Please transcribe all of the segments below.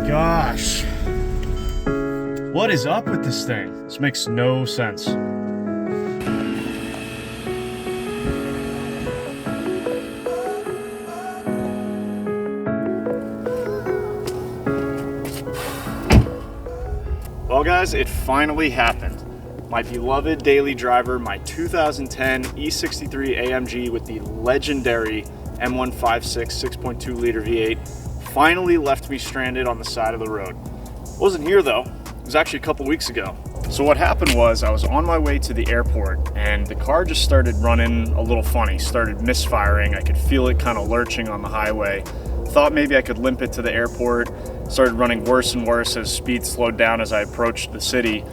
gosh. What is up with this thing? This makes no sense. Well guys, it finally happened. My beloved daily driver, my 2010 E63 AMG with the legendary M156 6.2 liter V8 finally left me stranded on the side of the road. Wasn't here though, it was actually a couple weeks ago. So what happened was I was on my way to the airport and the car just started running a little funny, started misfiring. I could feel it kind of lurching on the highway. Thought maybe I could limp it to the airport. Started running worse and worse as speed slowed down as I approached the city.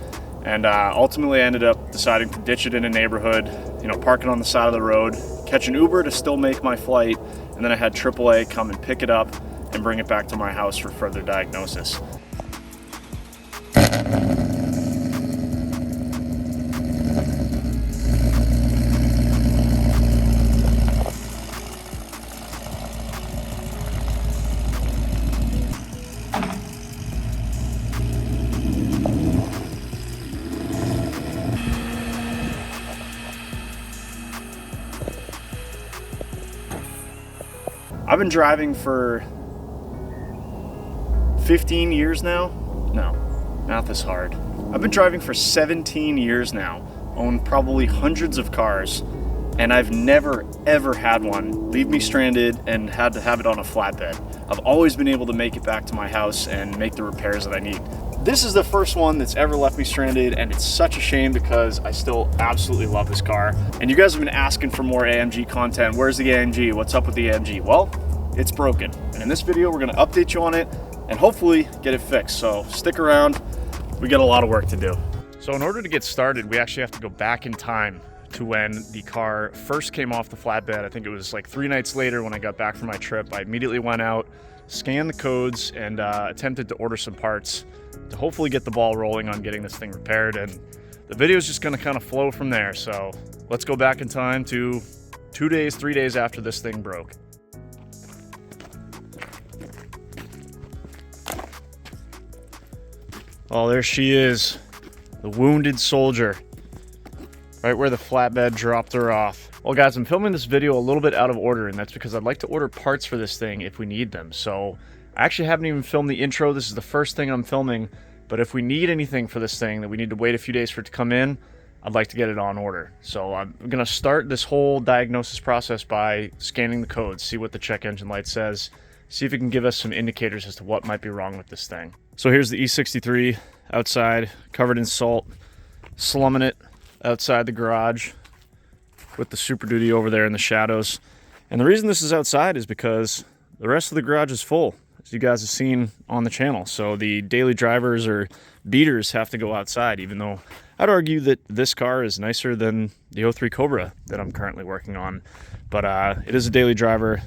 And ultimately I ended up deciding to ditch it in a neighborhood, park it on the side of the road, catch an Uber to still make my flight, and then I had AAA come and pick it up and bring it back to my house for further diagnosis. I've been driving for 15 years now. No, not this hard. I've been driving for 17 years now, owned probably hundreds of cars, and I've never ever had one leave me stranded and had to have it on a flatbed. I've always been able to make it back to my house and make the repairs that I need. This is the first one that's ever left me stranded, and it's such a shame because I still absolutely love this car. And you guys have been asking for more AMG content. Where's the AMG? What's up with the AMG? Well, it's broken. And in this video, we're gonna update you on it and hopefully get it fixed. So stick around, we got a lot of work to do. So in order to get started, we actually have to go back in time to when the car first came off the flatbed. I think it was like 3 nights later when I got back from my trip. I immediately went out, scanned the codes, and attempted to order some parts to hopefully get the ball rolling on getting this thing repaired. And the video is just gonna kind of flow from there. So let's go back in time to 3 days after this thing broke. Oh, there she is, the wounded soldier, right where the flatbed dropped her off. Well guys, I'm filming this video a little bit out of order, and that's because I'd like to order parts for this thing if we need them. So I actually haven't even filmed the intro. This is the first thing I'm filming, but if we need anything for this thing that we need to wait a few days for it to come in, I'd like to get it on order. So I'm gonna start this whole diagnosis process by scanning the codes, see what the check engine light says, see if it can give us some indicators as to what might be wrong with this thing. So here's the E63 outside, covered in salt, slumming it outside the garage with the Super Duty over there in the shadows. And the reason this is outside is because the rest of the garage is full, as you guys have seen on the channel. So the daily drivers or beaters have to go outside, even though I'd argue that this car is nicer than the 03 Cobra that I'm currently working on. But it is a daily driver.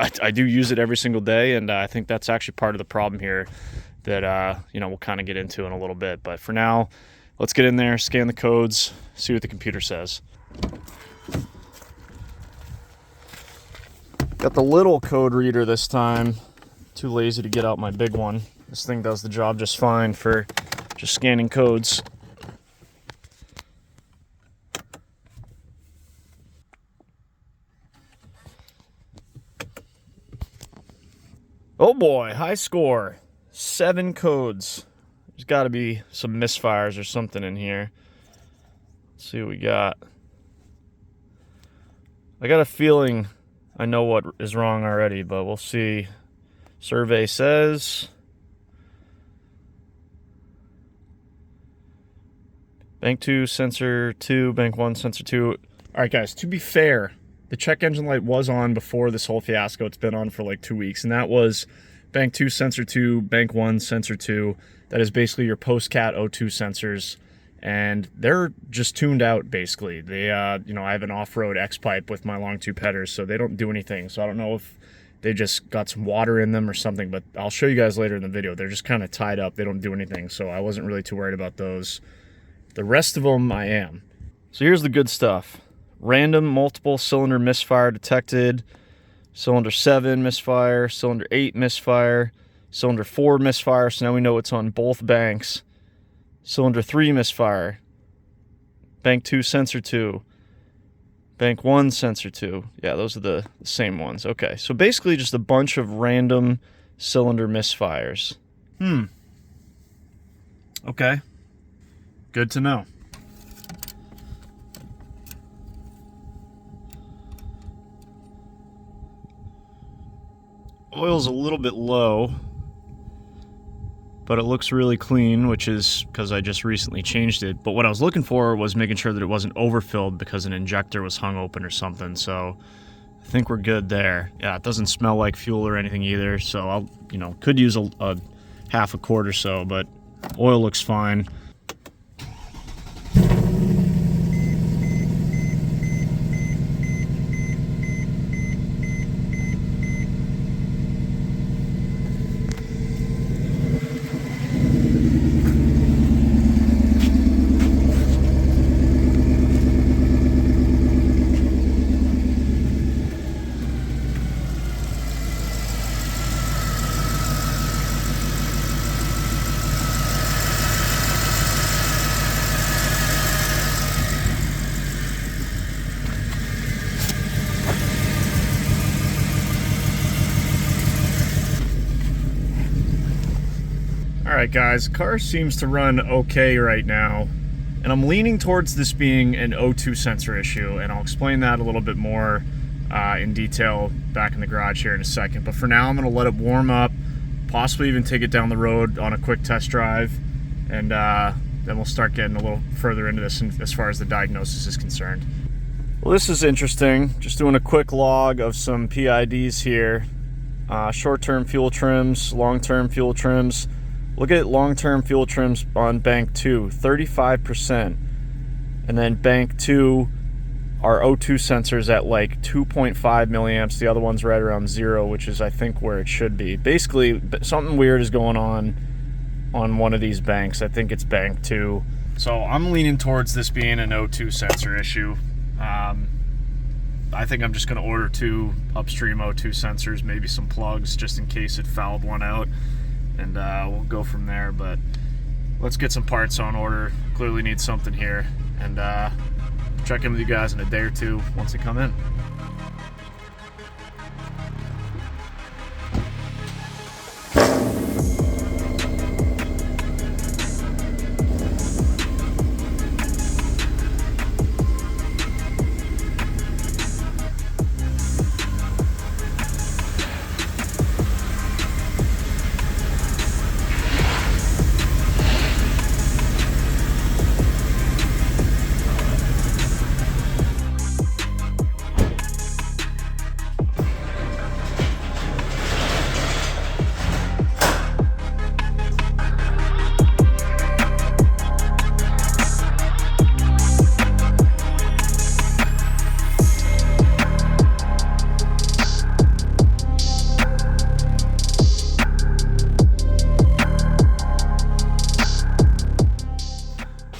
I do use it every single day, and I think that's actually part of the problem here that we'll kind of get into in a little bit. But for now, let's get in there, scan the codes, see what the computer says. Got the little code reader this time. Too lazy to get out my big one. This thing does the job just fine for just scanning codes. Oh boy, high score. 7 codes. There's got to be some misfires or something in here. Let's see what we got. I got a feeling I know what is wrong already, but we'll see. Survey says bank 2, sensor 2, bank 1, sensor 2. All right, guys, to be fair, the check engine light was on before this whole fiasco. It's been on for like 2 weeks, and that was bank 2, sensor 2, bank 1, sensor 2. That is basically your post-cat O2 sensors, and they're just tuned out basically. They, I have an off-road X-pipe with my long tube headers, so they don't do anything. So I don't know if they just got some water in them or something, but I'll show you guys later in the video. They're just kind of tied up. They don't do anything, so I wasn't really too worried about those. The rest of them I am. So here's the good stuff. Random multiple cylinder misfire detected. Cylinder 7 misfire, cylinder 8 misfire, Cylinder 4 misfire, so now we know it's on both banks. Cylinder 3 misfire. Bank 2 sensor 2. Bank 1 sensor 2. Yeah, those are the same ones. Okay, so basically just a bunch of random cylinder misfires. Okay. Good to know. Oil's a little bit low, but it looks really clean, which is because I just recently changed it. But what I was looking for was making sure that it wasn't overfilled because an injector was hung open or something. So I think we're good there. Yeah, it doesn't smell like fuel or anything either. So I'll, could use a half a quart or so, but oil looks fine. Alright guys, the car seems to run okay right now, and I'm leaning towards this being an O2 sensor issue, and I'll explain that a little bit more in detail back in the garage here in a second. But for now, I'm going to let it warm up, possibly even take it down the road on a quick test drive, and then we'll start getting a little further into this as far as the diagnosis is concerned. Well, this is interesting. Just doing a quick log of some PIDs here. Short-term fuel trims, long-term fuel trims. Look at long-term fuel trims on bank 2, 35%. And then bank 2, our O2 sensors at like 2.5 milliamps. The other one's right around 0, which is I think where it should be. Basically, something weird is going on one of these banks. I think it's bank 2. So I'm leaning towards this being an O2 sensor issue. I think I'm just going to order 2 upstream O2 sensors, maybe some plugs just in case it fouled one out. And we'll go from there, but let's get some parts on order. Clearly need something here, and check in with you guys in a day or two once they come in.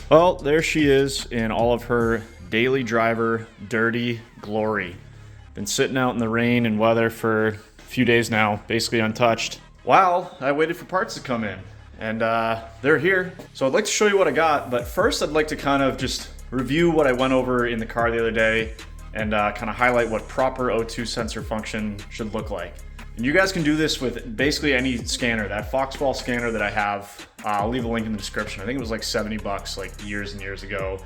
Well, there she is in all of her daily driver dirty glory. Been sitting out in the rain and weather for a few days now, basically untouched. While I waited for parts to come in, and they're here. So I'd like to show you what I got, but first I'd like to kind of just review what I went over in the car the other day and kind of highlight what proper O2 sensor function should look like. And you guys can do this with basically any scanner. That Foxball scanner that I have, I'll leave a link in the description. I think it was like 70 bucks like years and years ago.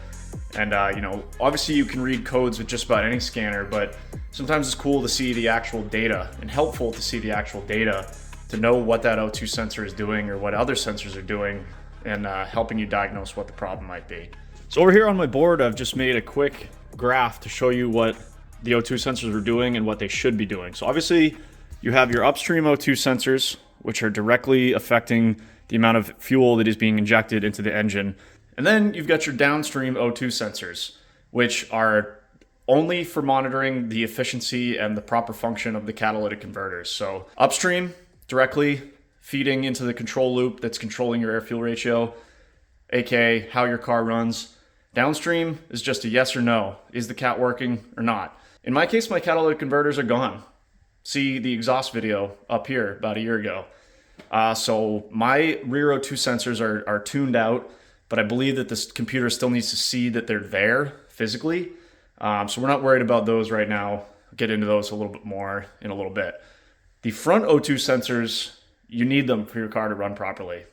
And obviously you can read codes with just about any scanner, but sometimes it's cool to see the actual data and helpful to see the actual data to know what that O2 sensor is doing or what other sensors are doing, and helping you diagnose what the problem might be. So over here on my board, I've just made a quick graph to show you what the O2 sensors are doing and what they should be doing. So obviously you have your upstream O2 sensors, which are directly affecting the amount of fuel that is being injected into the engine. And then you've got your downstream O2 sensors, which are only for monitoring the efficiency and the proper function of the catalytic converters. So upstream, directly feeding into the control loop that's controlling your air-fuel ratio, aka how your car runs. Downstream is just a yes or no. Is the cat working or not? In my case, my catalytic converters are gone. See the exhaust video up here about a year ago. So my rear O2 sensors are tuned out, but I believe that this computer still needs to see that they're there physically. So we're not worried about those right now. I'll get into those a little bit more in a little bit. The front O2 sensors, you need them for your car to run properly,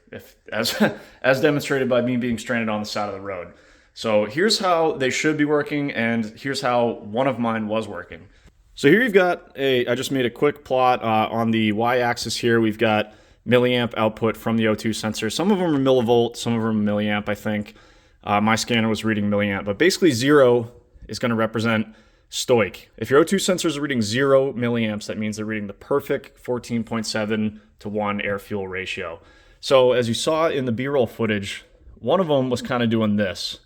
as demonstrated by me being stranded on the side of the road. So here's how they should be working, and here's how one of mine was working. So here you've got I just made a quick plot on the y-axis here. We've got milliamp output from the O2 sensor. Some of them are millivolt, some of them are milliamp, I think. My scanner was reading milliamp, but basically 0 is going to represent stoic. If your O2 sensors are reading 0 milliamps, that means they're reading the perfect 14.7 to 1 air-fuel ratio. So as you saw in the B-roll footage, one of them was kind of doing this,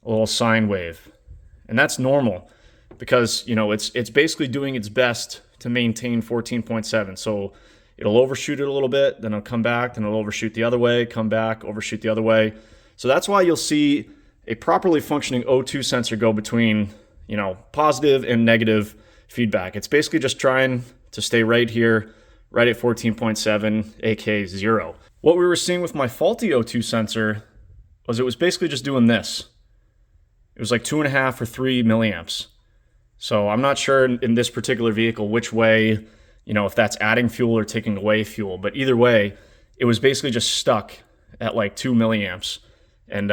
a little sine wave. And that's normal because, you know, it's basically doing its best to maintain 14.7. So it'll overshoot it a little bit, then it'll come back, then it'll overshoot the other way, come back, overshoot the other way. So that's why you'll see a properly functioning O2 sensor go between, you know, positive and negative feedback. It's basically just trying to stay right here, right at 14.7, aka 0. What we were seeing with my faulty O2 sensor was it was basically just doing this. It was like 2.5 or 3 milliamps. So I'm not sure in this particular vehicle which way, you know, if that's adding fuel or taking away fuel, but either way, it was basically just stuck at like 2 milliamps. And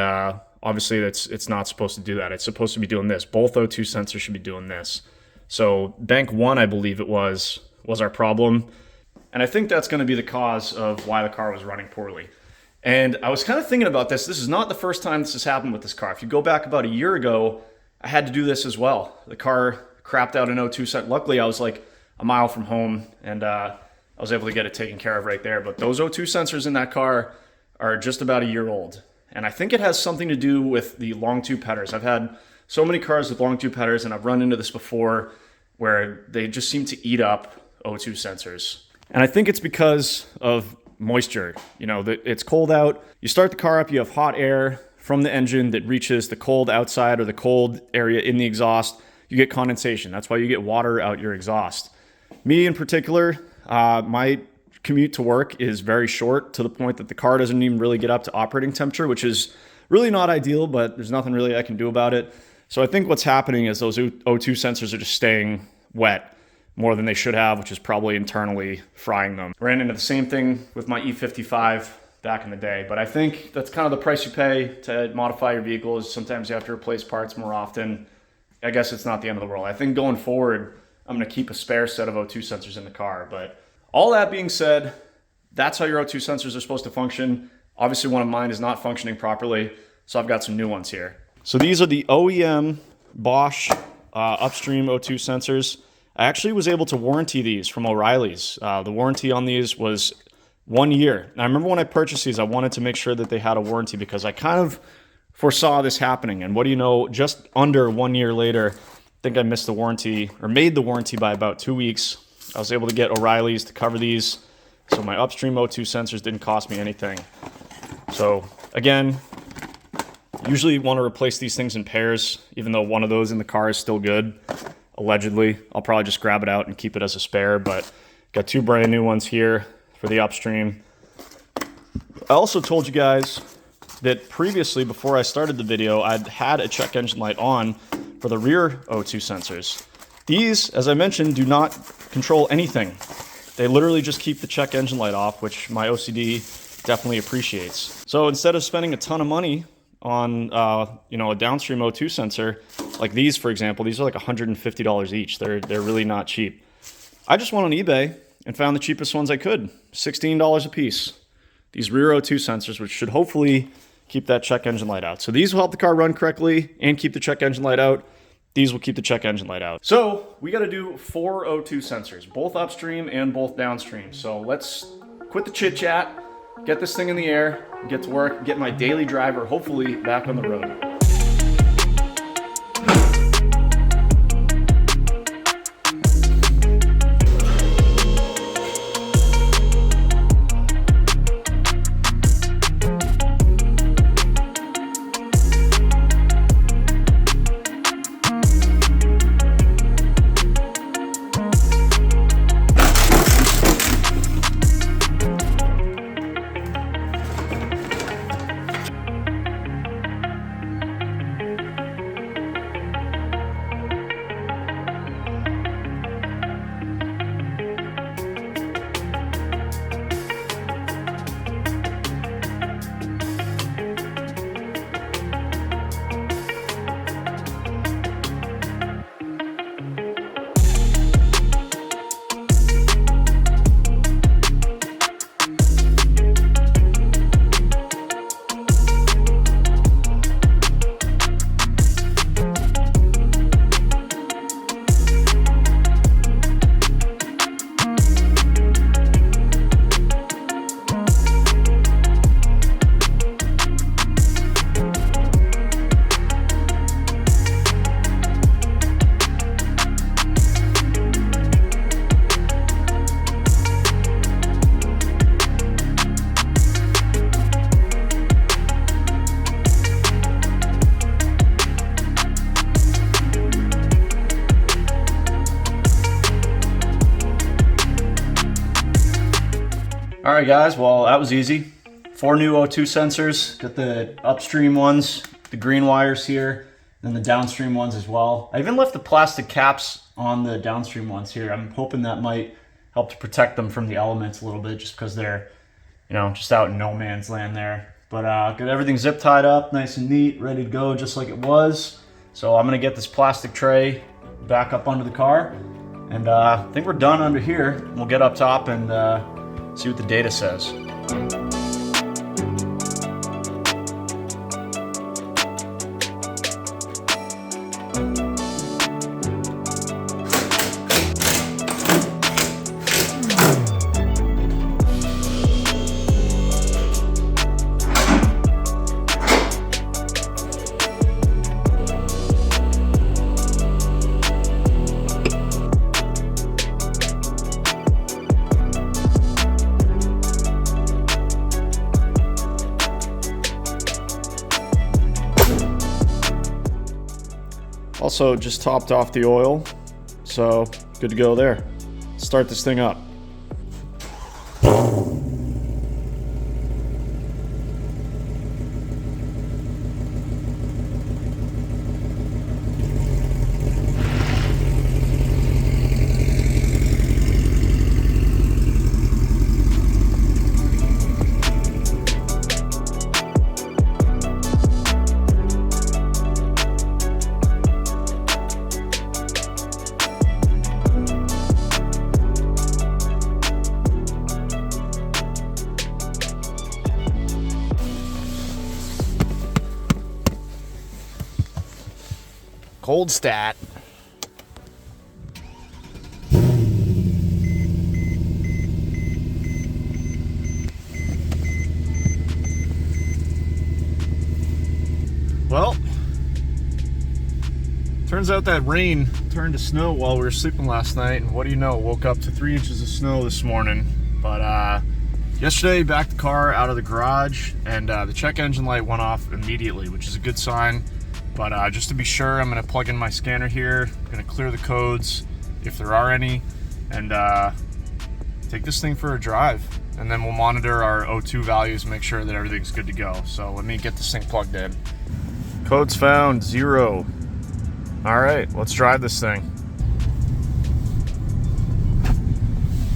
obviously it's not supposed to do that. It's supposed to be doing this. Both O2 sensors should be doing this. So bank 1, I believe it was our problem. And I think that's going to be the cause of why the car was running poorly. And I was kind of thinking about this. This is not the first time this has happened with this car. If you go back about a year ago, I had to do this as well. The car crapped out an O2 sensor. Luckily, I was like a mile from home, and I was able to get it taken care of right there. But those O2 sensors in that car are just about a year old. And I think it has something to do with the long tube headers. I've had so many cars with long tube headers, and I've run into this before where they just seem to eat up O2 sensors. And I think it's because of moisture. You know, it's cold out. You start the car up, you have hot air from the engine that reaches the cold outside or the cold area in the exhaust. You get condensation. That's why you get water out your exhaust. Me in particular, my commute to work is very short, to the point that the car doesn't even really get up to operating temperature, which is really not ideal, but there's nothing really I can do about it. So I think what's happening is those O2 sensors are just staying wet more than they should have, which is probably internally frying them. Ran into the same thing with my E55 back in the day, but I think that's kind of the price you pay to modify your vehicle, is sometimes you have to replace parts more often. I guess it's not the end of the world. I think going forward, I'm going to keep a spare set of O2 sensors in the car. But all that being said, that's how your O2 sensors are supposed to function. Obviously, one of mine is not functioning properly, so I've got some new ones here. So these are the OEM Bosch upstream O2 sensors. I actually was able to warranty these from O'Reilly's. The warranty on these was 1 year. And I remember when I purchased these, I wanted to make sure that they had a warranty because I kind of foresaw this happening. And what do you know, just under 1 year later, I think I missed the warranty, or made the warranty by about 2 weeks. I was able to get O'Reilly's to cover these, so my upstream O2 sensors didn't cost me anything. So again, usually want to replace these things in pairs, even though one of those in the car is still good. Allegedly, I'll probably just grab it out and keep it as a spare, but got 2 brand new ones here for the upstream. I also told you guys that previously, before I started the video, I'd had a check engine light on for the rear O2 sensors. These, as I mentioned, do not control anything. They literally just keep the check engine light off, which my OCD definitely appreciates. So instead of spending a ton of money on a downstream O2 sensor, like these, for example, these are like $150 each. They're really not cheap. I just went on eBay and found the cheapest ones I could, $16 a piece. These rear O2 sensors, which should hopefully keep that check engine light out. So these will help the car run correctly and keep the check engine light out. These will keep the check engine light out. So we got to do 4 O2 sensors, both upstream and both downstream. So let's quit the chit chat, get this thing in the air, get to work, get my daily driver hopefully back on the road. All right, guys, well, that was easy. 4 new O2 sensors. Got the upstream ones, the green wires here, and the downstream ones as well. I even left the plastic caps on the downstream ones here. I'm hoping that might help to protect them from the elements a little bit, just because they're, you know, just out in no man's land there. But got everything zip tied up, nice and neat, ready to go just like it was. So I'm gonna get this plastic tray back up onto the car, and I think we're done under here. We'll get up top and see what the data says. Also just topped off the oil, so good to go there. Start this thing up. Cold stat. Well, turns out that rain turned to snow while we were sleeping last night, and what do you know, woke up to 3 inches of snow this morning. But yesterday, backed the car out of the garage, and the check engine light went off immediately, which is a good sign. But just to be sure, I'm gonna plug in my scanner here, gonna clear the codes if there are any, and take this thing for a drive. And then we'll monitor our O2 values and make sure that everything's good to go. So let me get this thing plugged in. Codes found, 0. All right, let's drive this thing.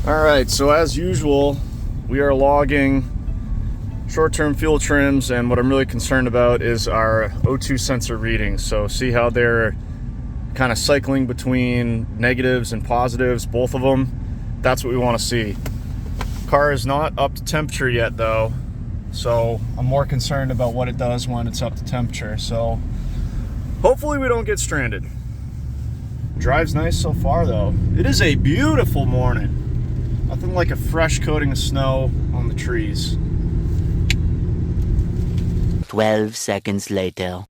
All right, so as usual, we are logging short-term fuel trims, and what I'm really concerned about is our O2 sensor readings. So see how they're kind of cycling between negatives and positives, both of them. That's what we want to see. Car is not up to temperature yet though, so I'm more concerned about what it does when it's up to temperature. So hopefully we don't get stranded. Drives nice so far though. It is a beautiful morning. Nothing like a fresh coating of snow on the trees. 12 seconds later.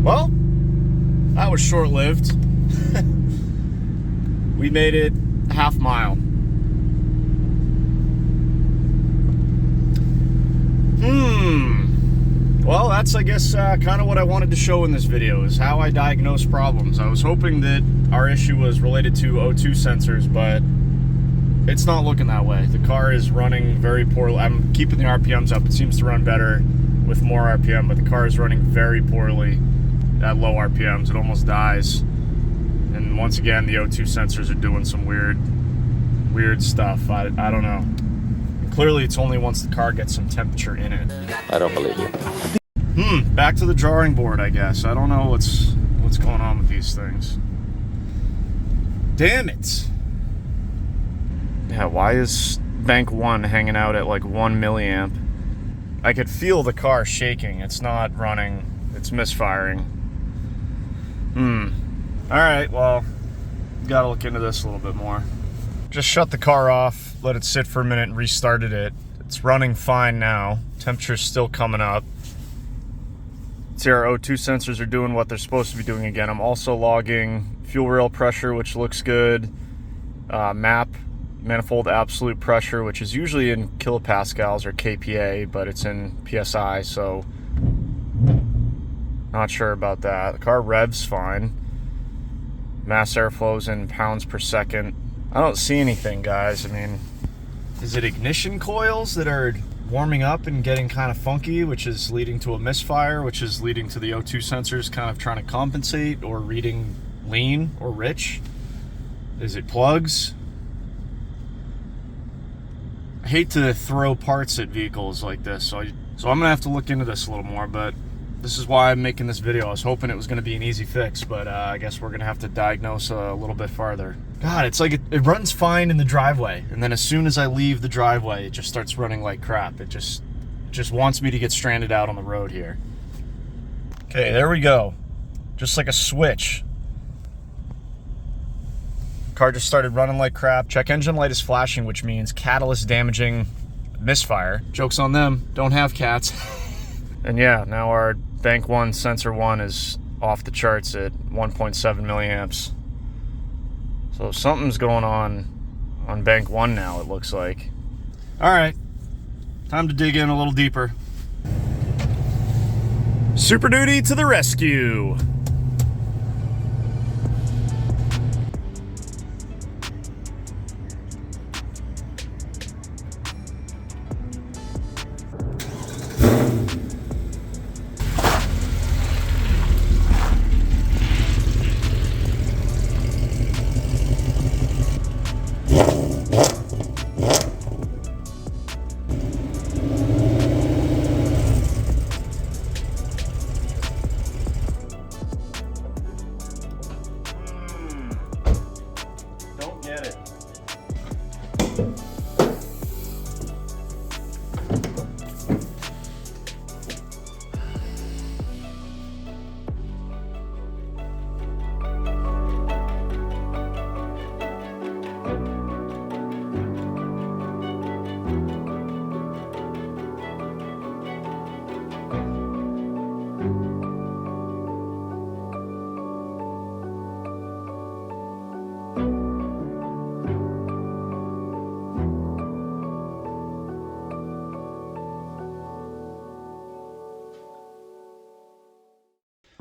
Well, that was short-lived. We made it a half mile. Well, that's, I guess, kind of what I wanted to show in this video, is how I diagnose problems. I was hoping that our issue was related to O2 sensors, but it's not looking that way. The car is running very poorly. I'm keeping the RPMs up. It seems to run better with more RPM, but the car is running very poorly at low RPMs. It almost dies. And once again, the O2 sensors are doing some weird stuff. I don't know. And clearly, it's only once the car gets some temperature in it. I don't believe you. Back to the drawing board, I guess. I don't know what's going on with these things. Damn it. Yeah, why is bank 1 hanging out at like 1 milliamp? I could feel the car shaking. It's not running. It's misfiring. Alright, well, gotta look into this a little bit more. Just shut the car off, let it sit for a minute, and restarted it. It's running fine now. Temperature's still coming up. See, our O2 sensors are doing what they're supposed to be doing again. I'm also logging fuel rail pressure, which looks good. Manifold absolute pressure, which is usually in kilopascals or kPa, but it's in PSI, so not sure about that. The car revs fine. Mass airflow's in pounds per second. I don't see anything, guys. I mean, is it ignition coils that are warming up and getting kind of funky, which is leading to a misfire, which is leading to the O2 sensors kind of trying to compensate or reading lean or rich? Is it plugs? I hate to throw parts at vehicles like this, so I'm gonna have to look into this a little more, but this is why I'm making this video. I was hoping it was gonna be an easy fix, but I guess we're gonna have to diagnose a little bit farther. God, it's like it runs fine in the driveway, and then as soon as I leave the driveway, it just starts running like crap. It just wants me to get stranded out on the road here. Okay, there we go. Just like a switch. Car just started running like crap. Check engine light is flashing, which means catalyst damaging misfire. Joke's on them, don't have cats. And yeah, now our bank 1 sensor 1 is off the charts at 1.7 milliamps. So something's going on bank 1 now, it looks like. All right, time to dig in a little deeper. Super Duty to the rescue.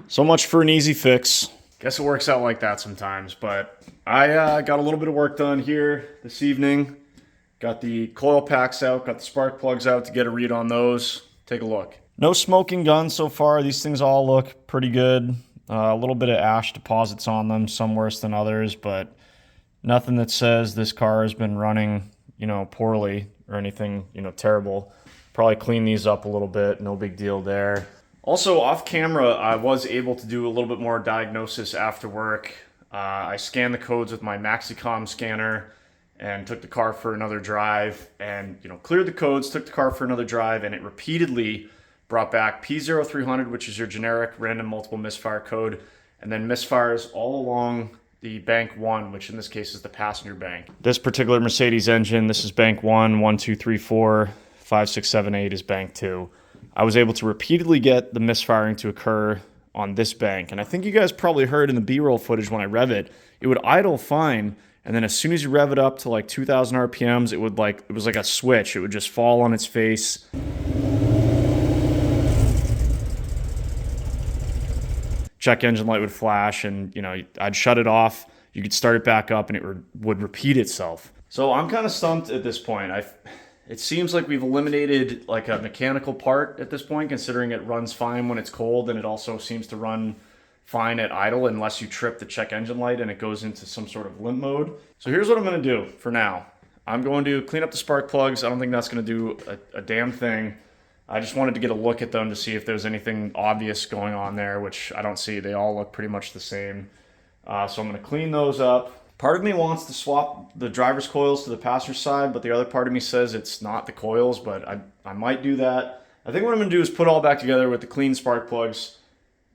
So much for an easy fix. Guess it works out like that sometimes, but I got a little bit of work done here this evening. Got the coil packs out, got the spark plugs out to get a read on those. Take a look. No smoking gun so far. These things all look pretty good. A little bit of ash deposits on them, some worse than others, but nothing that says this car has been running, poorly or anything, terrible. Probably clean these up a little bit. No big deal there. Also, off camera, I was able to do a little bit more diagnosis after work. I scanned the codes with my Maxicom scanner and took the car for another drive and, cleared the codes, took the car for another drive, and it repeatedly brought back P0300, which is your generic random multiple misfire code, and then misfires all along the bank 1, which in this case is the passenger bank. This particular Mercedes engine, this is bank 1, 1, 2, 3, 4, 5, 6, 7, 8 is bank 2. I was able to repeatedly get the misfiring to occur on this bank. And I think you guys probably heard in the B-roll footage when I rev it, it would idle fine. And then as soon as you rev it up to like 2,000 RPMs, it was like a switch. It would just fall on its face. Check engine light would flash and, I'd shut it off. You could start it back up and it would repeat itself. So I'm kind of stumped at this point. It seems like we've eliminated like a mechanical part at this point, considering it runs fine when it's cold, and it also seems to run fine at idle unless you trip the check engine light and it goes into some sort of limp mode. So here's what I'm going to do for now. I'm going to clean up the spark plugs. I don't think that's going to do a damn thing. I just wanted to get a look at them to see if there's anything obvious going on there, which I don't see. They all look pretty much the same. So I'm going to clean those up. Part of me wants to swap the driver's coils to the passenger side, but the other part of me says it's not the coils, but I might do that. I think what I'm going to do is put it all back together with the clean spark plugs.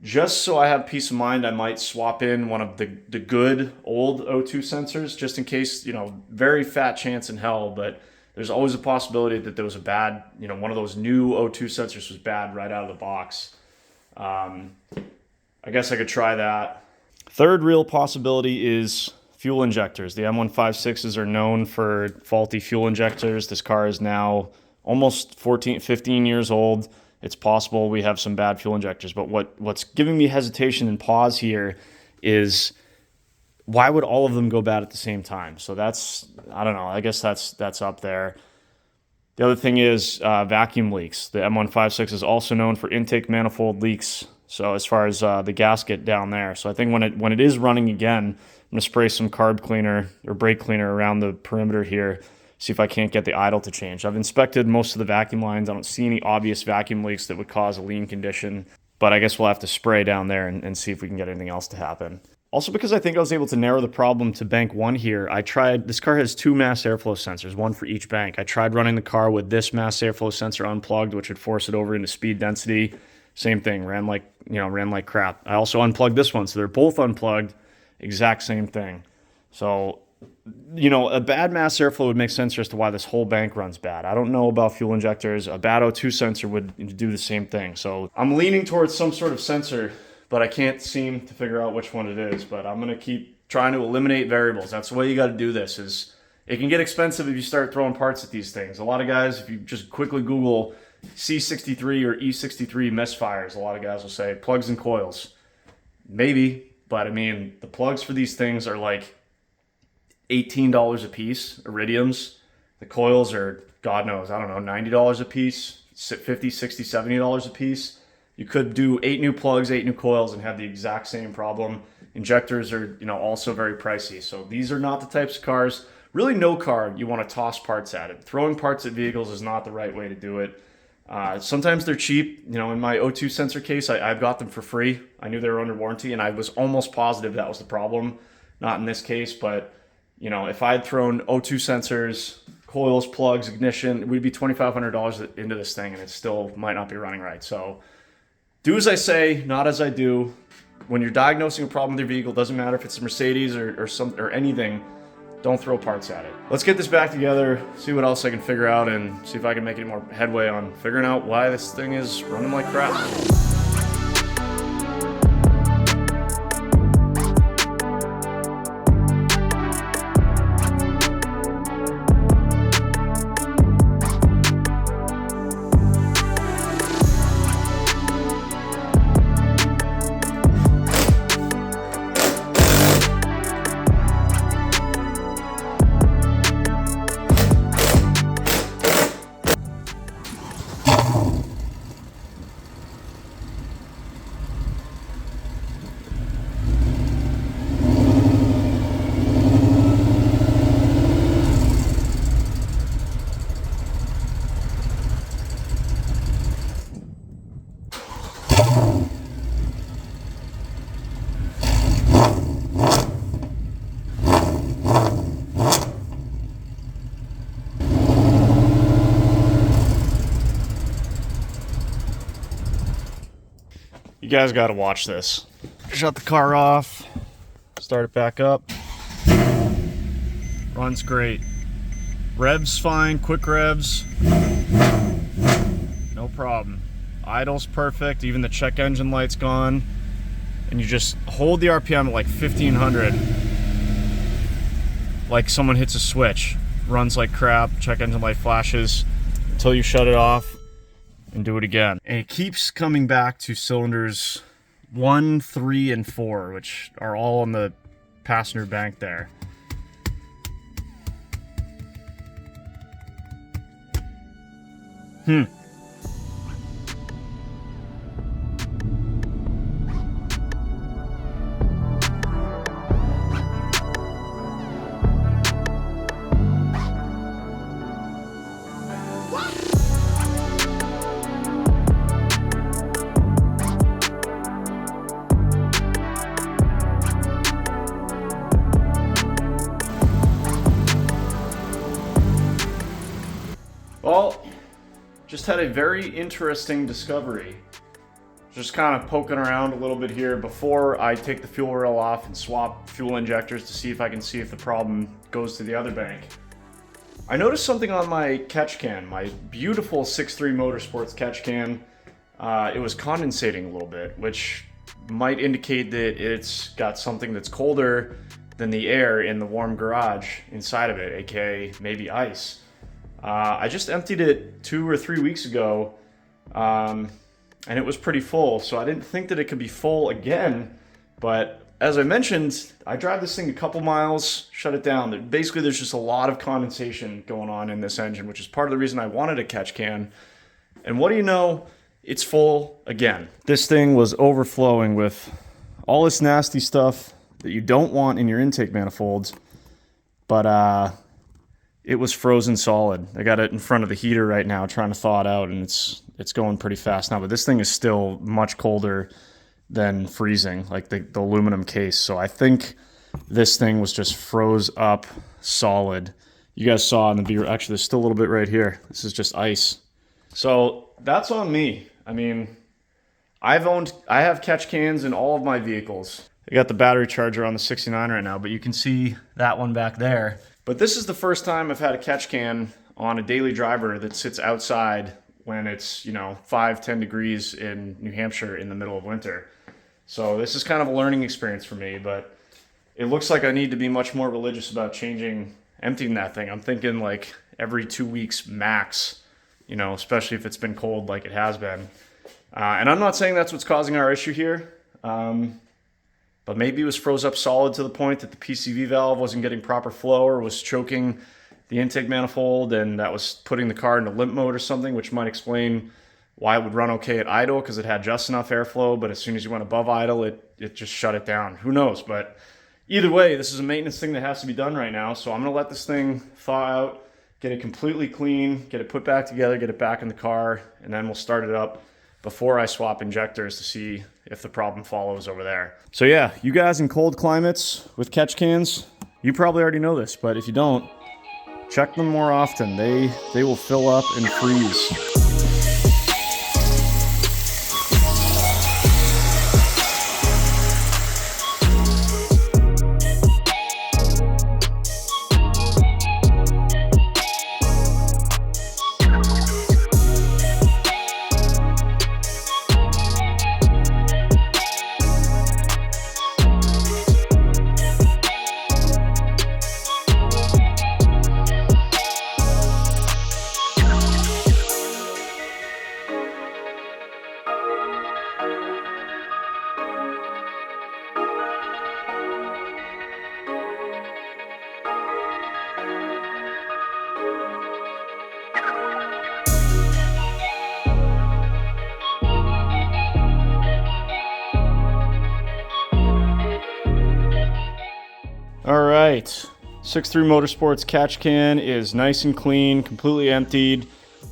Just so I have peace of mind, I might swap in one of the good old O2 sensors, just in case, very fat chance in hell, but there's always a possibility that there was a bad, one of those new O2 sensors was bad right out of the box. I guess I could try that. Third real possibility is fuel injectors. The M156s are known for faulty fuel injectors. This car is now almost 15 years old. It's possible we have some bad fuel injectors, but what's giving me hesitation and pause here is why would all of them go bad at the same time? So that's, I don't know, I guess that's up there. The other thing is vacuum leaks. The M156 is also known for intake manifold leaks. So as far as the gasket down there. So I think when it is running again, I'm going to spray some carb cleaner or brake cleaner around the perimeter here, see if I can't get the idle to change. I've inspected most of the vacuum lines. I don't see any obvious vacuum leaks that would cause a lean condition, but I guess we'll have to spray down there and see if we can get anything else to happen. Also, because I think I was able to narrow the problem to bank 1 here, this car has 2 mass airflow sensors, 1 for each bank. I tried running the car with this mass airflow sensor unplugged, which would force it over into speed density. Same thing, ran like crap. I also unplugged this one, so they're both unplugged, exact same thing. So, a bad mass airflow would make sense as to why this whole bank runs bad. I don't know about fuel injectors. A bad O2 sensor would do the same thing. So I'm leaning towards some sort of sensor, but I can't seem to figure out which one it is. But I'm going to keep trying to eliminate variables. That's the way you got to do this. It can get expensive if you start throwing parts at these things. A lot of guys, if you just quickly Google C63 or E63 misfires, a lot of guys will say plugs and coils. Maybe, but I mean, the plugs for these things are like $18 a piece, iridiums. The coils are, God knows, I don't know, $90 a piece, $50, $60, $70 a piece. You could do 8 new plugs, 8 new coils, and have the exact same problem. Injectors are, also very pricey. So these are not the types of cars, really no car you want to toss parts at it. Throwing parts at vehicles is not the right way to do it. Sometimes they're cheap. In my O2 sensor case, I've got them for free. I knew they were under warranty, and I was almost positive that was the problem. Not in this case, but if I had thrown O2 sensors, coils, plugs, ignition, we'd be $2,500 into this thing, and it still might not be running right. So do as I say, not as I do. When you're diagnosing a problem with your vehicle, doesn't matter if it's a Mercedes or anything, don't throw parts at it. Let's get this back together, see what else I can figure out, and see if I can make any more headway on figuring out why this thing is running like crap. You guys got to watch this. Shut the car off, start it back up. Runs great. Revs fine, quick revs. No problem. Idle's perfect, even the check engine light's gone. And you just hold the RPM at like 1500. Like someone hits a switch. Runs like crap, check engine light flashes until you shut it off. And do it again. And it keeps coming back to cylinders 1, 3, and 4, which are all on the passenger bank there. Well, just had a very interesting discovery. Just kind of poking around a little bit here before I take the fuel rail off and swap fuel injectors to see if I can see if the problem goes to the other bank. I noticed something on my catch can, my beautiful 6.3 Motorsports catch can. It was condensating a little bit, which might indicate that it's got something that's colder than the air in the warm garage inside of it, aka maybe ice. I just emptied it 2 or 3 weeks ago, and it was pretty full, so I didn't think that it could be full again, but as I mentioned, I drive this thing a couple miles, shut it down. Basically, there's just a lot of condensation going on in this engine, which is part of the reason I wanted a catch can. And what do you know? It's full again. This thing was overflowing with all this nasty stuff that you don't want in your intake manifolds, but it was frozen solid. I got it in front of the heater right now trying to thaw it out, and it's going pretty fast now, but this thing is still much colder than freezing, like the aluminum case. So I think this thing was just froze up solid. You guys saw in the view, actually there's still a little bit right here. This is just ice. So that's on me. I mean, I have catch cans in all of my vehicles. I got the battery charger on the 69 right now, but you can see that one back there. But this is the first time I've had a catch can on a daily driver that sits outside when it's, 5-10 degrees in New Hampshire in the middle of winter. So this is kind of a learning experience for me, but it looks like I need to be much more religious about emptying that thing. I'm thinking like every 2 weeks max, especially if it's been cold like it has been. And I'm not saying that's what's causing our issue here, but maybe it was froze up solid to the point that the PCV valve wasn't getting proper flow or was choking the intake manifold, and that was putting the car into limp mode or something, which might explain why it would run okay at idle, because it had just enough airflow, but as soon as you went above idle, it just shut it down. Who knows? But either way, this is a maintenance thing that has to be done right now, so I'm going to let this thing thaw out, get it completely clean, get it put back together, get it back in the car, and then we'll start it up before I swap injectors to see if the problem follows over there. So yeah, you guys in cold climates with catch cans, you probably already know this, but if you don't, check them more often. They will fill up and freeze. All right, 63 Motorsports catch can is nice and clean, completely emptied,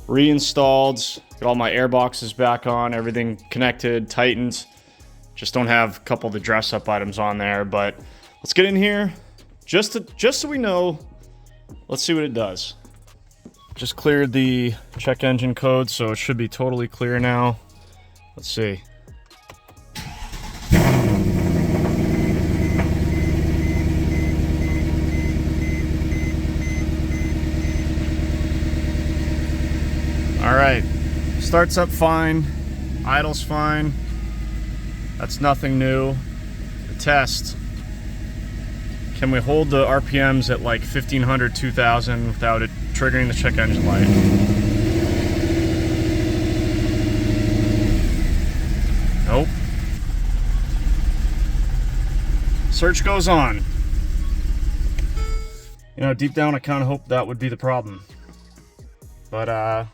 reinstalled. Got all my air boxes back on, everything connected, tightened. Just don't have a couple of the dress up items on there, but let's get in here just so we know. Let's see what it does. Just cleared the check engine code, so it should be totally clear now. Let's see. All right, starts up fine, idles fine. That's nothing new. The test. Can we hold the RPMs at like 1500, 2000 without it triggering the check engine light? Nope. Search goes on. Deep down I kind of hoped that would be the problem. But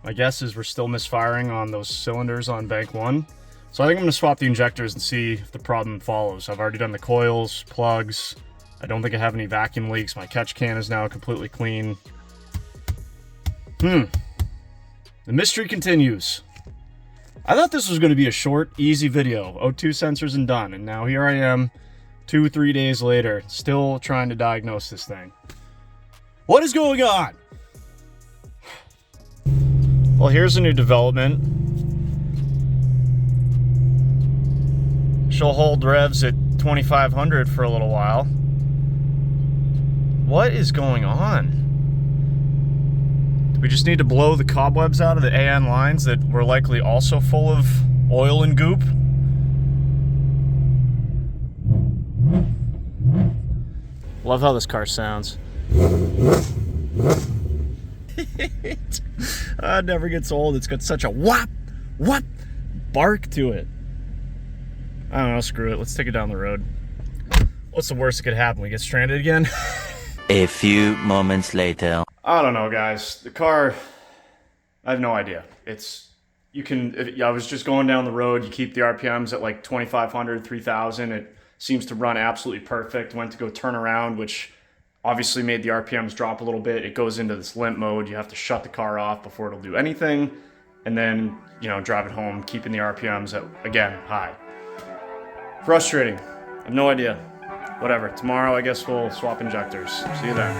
my guess is we're still misfiring on those cylinders on bank 1. So I think I'm going to swap the injectors and see if the problem follows. I've already done the coils, plugs. I don't think I have any vacuum leaks. My catch can is now completely clean. The mystery continues. I thought this was going to be a short, easy video. O2 sensors and done. And now here I am, 2-3 days later, still trying to diagnose this thing. What is going on? Well, here's a new development. She'll hold revs at 2500 for a little while. What is going on? Do we just need to blow the cobwebs out of the AN lines that were likely also full of oil and goop? Love how this car sounds. It never gets old. It's got such a whop, whop bark to it. I don't know, screw it. Let's take it down the road. What's the worst that could happen? We get stranded again? A few moments later. I don't know, guys. The car, I have no idea. I was just going down the road. You keep the RPMs at like 2,500, 3,000. It seems to run absolutely perfect. Went to go turn around, which obviously made the RPMs drop a little bit. It goes into this limp mode. You have to shut the car off before it'll do anything. And then, drive it home, keeping the RPMs at, again, high. Frustrating. I have no idea. Whatever. Tomorrow, I guess we'll swap injectors. See you then.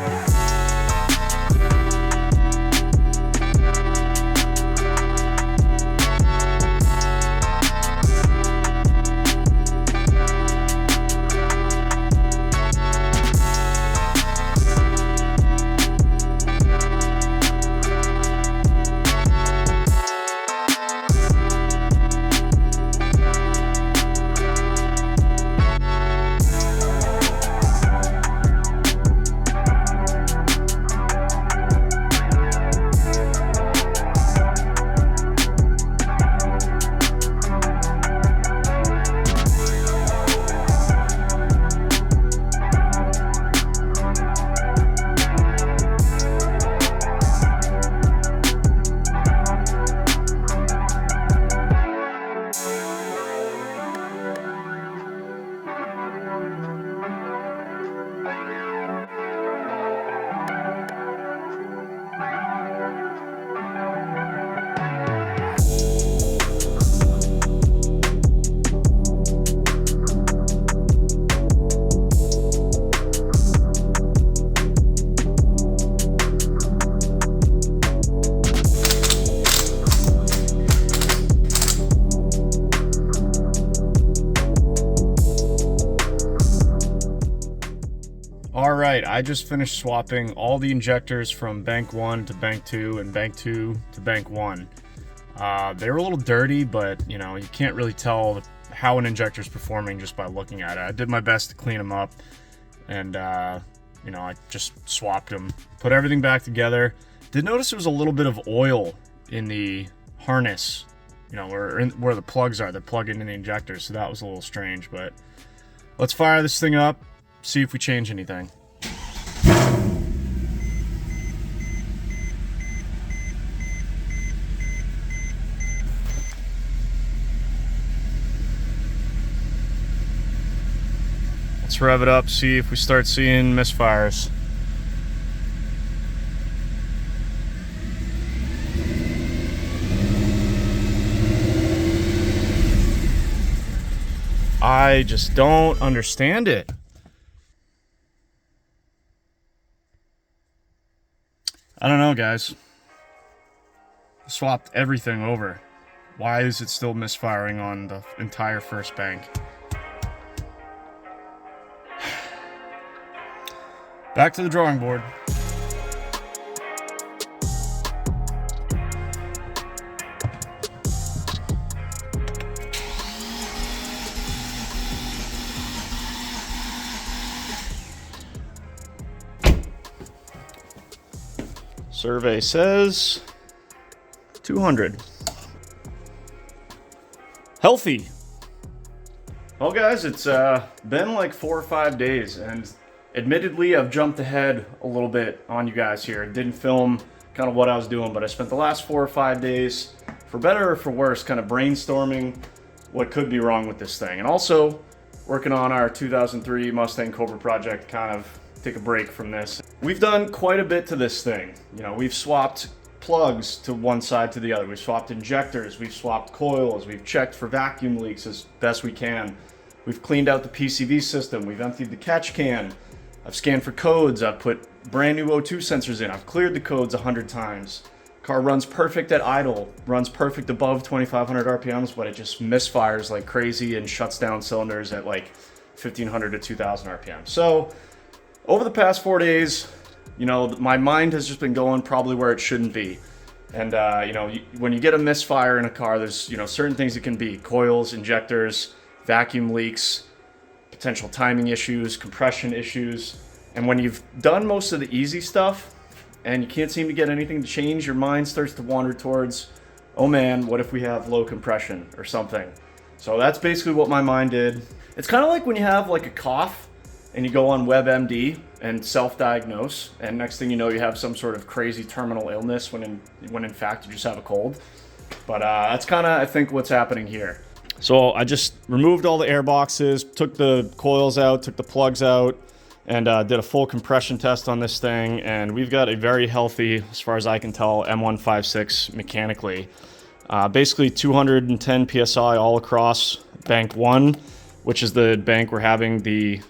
Alright, I just finished swapping all the injectors from bank 1 to bank 2 and bank 2 to bank 1. They were a little dirty, but you can't really tell how an injector is performing just by looking at it. I did my best to clean them up, and I just swapped them, put everything back together. Did notice there was a little bit of oil in the harness, where the plugs are. They're plugged into the injectors, so that was a little strange. But let's fire this thing up, see if we change anything. Let's rev it up, see if we start seeing misfires. I just don't understand it. I don't know, guys. Swapped everything over. Why is it still misfiring on the entire first bank? Back to the drawing board. Survey says 200. Healthy. Well, guys, it's been like 4 or 5 days, and admittedly, I've jumped ahead a little bit on you guys here. Didn't film kind of what I was doing, but I spent the last 4 or 5 days, for better or for worse, kind of brainstorming what could be wrong with this thing. And also working on our 2003 Mustang Cobra project, kind of take a break from this. We've done quite a bit to this thing. We've swapped plugs to one side to the other. We've swapped injectors, we've swapped coils, we've checked for vacuum leaks as best we can. We've cleaned out the PCV system, we've emptied the catch can. I've scanned for codes, I've put brand new O2 sensors in, I've cleared the codes 100 times. Car runs perfect at idle, runs perfect above 2,500 RPMs, but it just misfires like crazy and shuts down cylinders at like 1,500 to 2,000 RPM. So, over the past 4 days, my mind has just been going probably where it shouldn't be. And, when you get a misfire in a car, there's, certain things it can be. Coils, injectors, vacuum leaks, potential timing issues, compression issues. And when you've done most of the easy stuff and you can't seem to get anything to change, your mind starts to wander towards, oh man, what if we have low compression or something? So that's basically what my mind did. It's kind of like when you have like a cough and you go on WebMD and self-diagnose, and next thing you know, you have some sort of crazy terminal illness when in fact you just have a cold. But that's kind of, I think, what's happening here. So I just removed all the air boxes, took the coils out, took the plugs out, and did a full compression test on this thing. And we've got a very healthy, as far as I can tell, M156 mechanically. Basically 210 PSI all across bank 1, which is the bank we're having the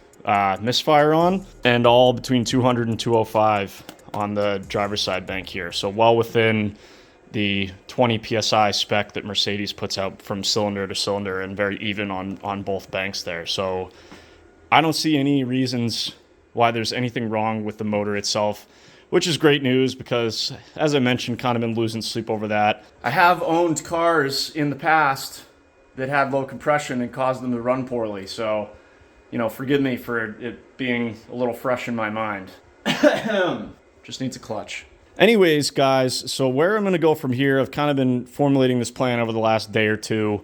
misfire on, and all between 200 and 205 on the driver's side bank here. So well within the 20 PSI spec that Mercedes puts out from cylinder to cylinder, and very even on both banks there. So I don't see any reasons why there's anything wrong with the motor itself, which is great news because, as I mentioned, kind of been losing sleep over that. I have owned cars in the past that had low compression and caused them to run poorly. So, you know, forgive me for it being a little fresh in my mind. Just needs a clutch. Anyways, guys, so where I'm going to go from here, I've kind of been formulating this plan over the last day or two.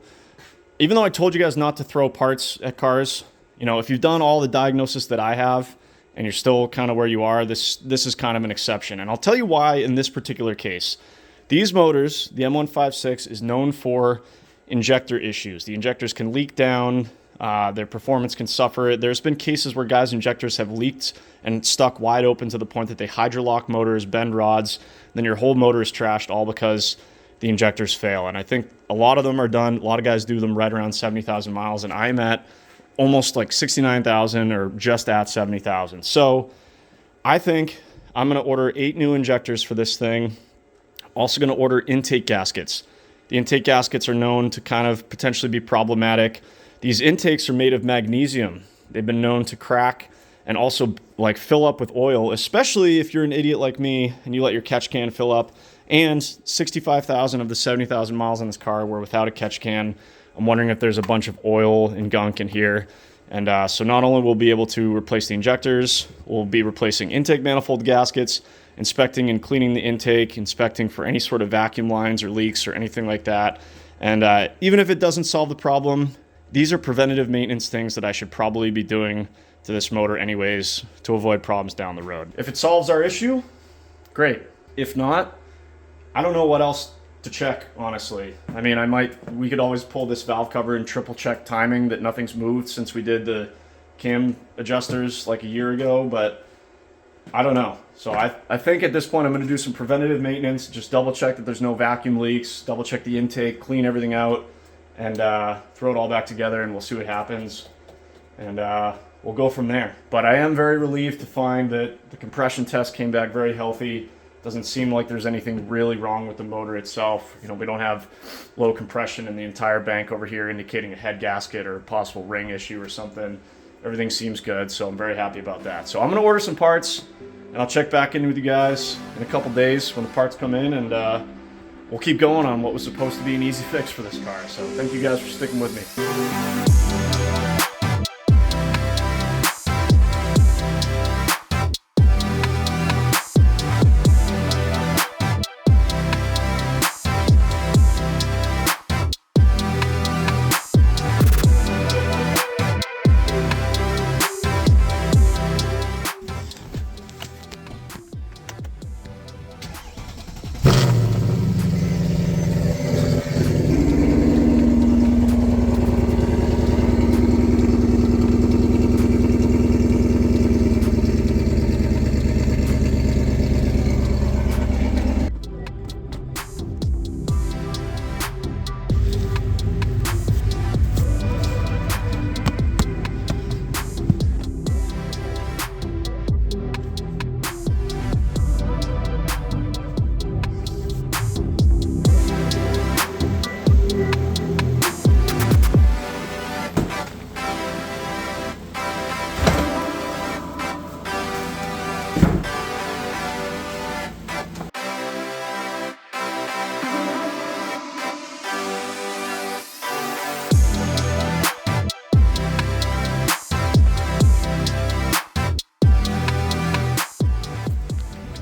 Even though I told you guys not to throw parts at cars, you know, if you've done all the diagnosis that I have and you're still kind of where you are, this is kind of an exception. And I'll tell you why in this particular case. These motors, the M156, is known for injector issues. The injectors can leak down. Their performance can suffer. There's been cases where guys' injectors have leaked and stuck wide open to the point that they hydrolock motors, bend rods, then your whole motor is trashed, all because the injectors fail. And I think a lot of them are done. A lot of guys do them right around 70,000 miles, and I'm at almost like 69,000 or just at 70,000. So I think I'm going to order 8 new injectors for this thing. Also going to order intake gaskets. The intake gaskets are known to kind of potentially be problematic. These intakes are made of magnesium. They've been known to crack and also like fill up with oil, especially if you're an idiot like me and you let your catch can fill up. And 65,000 of the 70,000 miles on this car were without a catch can. I'm wondering if there's a bunch of oil and gunk in here. And so not only will we be able to replace the injectors, we'll be replacing intake manifold gaskets, inspecting and cleaning the intake, inspecting for any sort of vacuum lines or leaks or anything like that. And even if it doesn't solve the problem, these are preventative maintenance things that I should probably be doing to this motor anyways to avoid problems down the road. If it solves our issue, great. If not, I don't know what else to check, honestly. I mean, we could always pull this valve cover and triple check timing that nothing's moved since we did the cam adjusters like a year ago, but I don't know. So I think at this point I'm going to do some preventative maintenance, just double check that there's no vacuum leaks, double check the intake, clean everything out, and throw it all back together, and we'll see what happens. And we'll go from there. But I am very relieved to find that the compression test came back very healthy. Doesn't seem like there's anything really wrong with the motor itself. You know, we don't have low compression in the entire bank over here indicating a head gasket or a possible ring issue or something. Everything seems good, so I'm very happy about that. So I'm going to order some parts, and I'll check back in with you guys in a couple days when the parts come in, and we'll keep going on what was supposed to be an easy fix for this car. So thank you guys for sticking with me.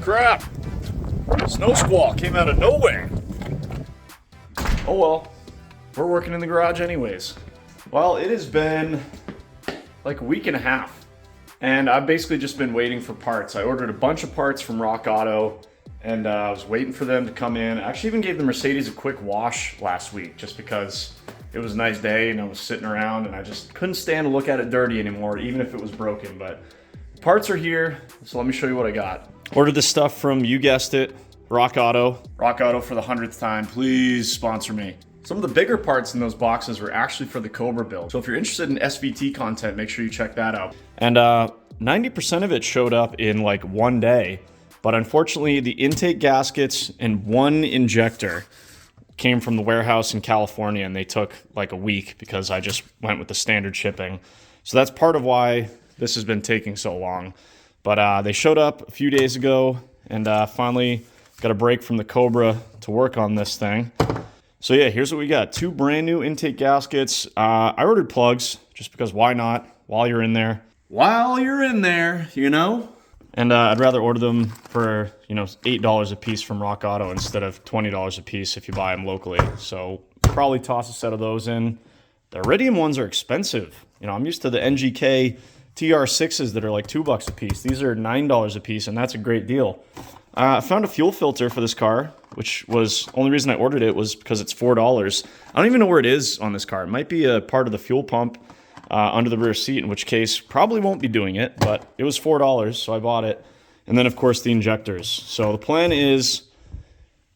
Crap! Snow squall came out of nowhere. Oh well, we're working in the garage anyways. Well, it has been like a week and a half, and I've basically just been waiting for parts. I ordered a bunch of parts from Rock Auto, and I was waiting for them to come in. I actually even gave the Mercedes a quick wash last week just because it was a nice day and I was sitting around and I just couldn't stand to look at it dirty anymore, even if it was broken. But parts are here, so let me show you what I got. Ordered this stuff from, you guessed it, Rock Auto. Rock Auto for the 100th time, please sponsor me. Some of the bigger parts in those boxes were actually for the Cobra build. So if you're interested in SVT content, make sure you check that out. And 90% of it showed up in like one day. But unfortunately, the intake gaskets and one injector came from the warehouse in California, and they took like a week because I just went with the standard shipping. So that's part of why this has been taking so long. But they showed up a few days ago, and finally got a break from the Cobra to work on this thing. So yeah, here's what we got. 2 brand new intake gaskets. I ordered plugs just because why not? While you're in there, you know? And I'd rather order them for, you know, $8 a piece from Rock Auto instead of $20 a piece if you buy them locally. So probably toss a set of those in. The Iridium ones are expensive. You know, I'm used to the NGK TR6s that are like $2 a piece. These are $9 a piece, and that's a great deal. I found a fuel filter for this car, which was only reason I ordered it was because it's $4. I don't even know where it is on this car. It might be a part of the fuel pump under the rear seat, in which case probably won't be doing it, but it was $4, so I bought it. And then of course the injectors. So the plan is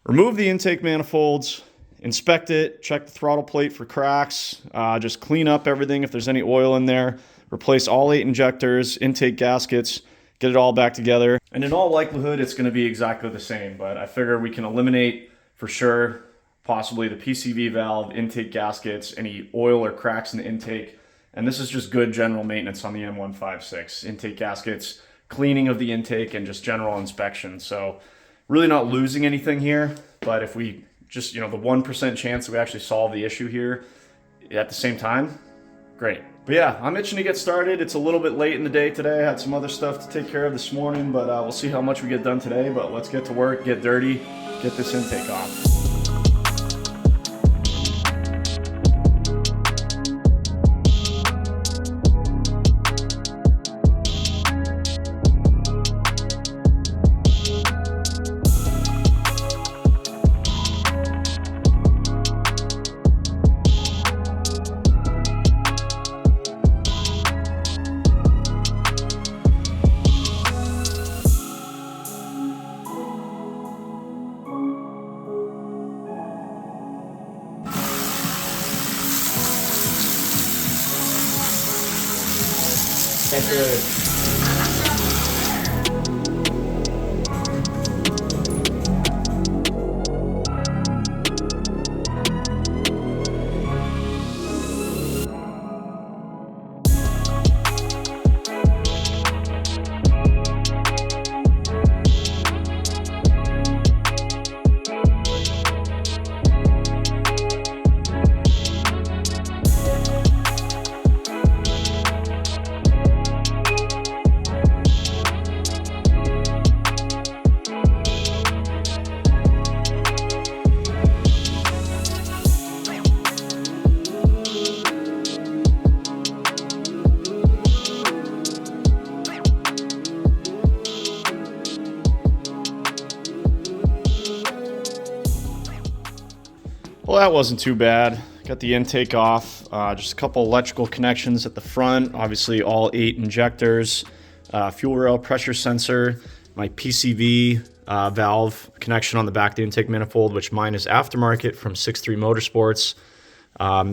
remove the intake manifolds, inspect it, check the throttle plate for cracks, just clean up everything if there's any oil in there, replace all 8 injectors, intake gaskets, get it all back together. And in all likelihood, it's going to be exactly the same, but I figure we can eliminate for sure possibly the PCV valve, intake gaskets, any oil or cracks in the intake. And this is just good general maintenance on the M156. Intake gaskets, cleaning of the intake, and just general inspection. So really not losing anything here, but if we just, you know, the 1% chance that we actually solve the issue here at the same time, great. But yeah, I'm itching to get started. It's a little bit late in the day today. I had some other stuff to take care of this morning, but we'll see how much we get done today. But let's get to work, get dirty, get this intake off. That's good. Well, that wasn't too bad. Got the intake off, just a couple electrical connections at the front, obviously all 8 injectors, fuel rail pressure sensor, my PCV valve connection on the back of the intake manifold, which mine is aftermarket from 63 Motorsports.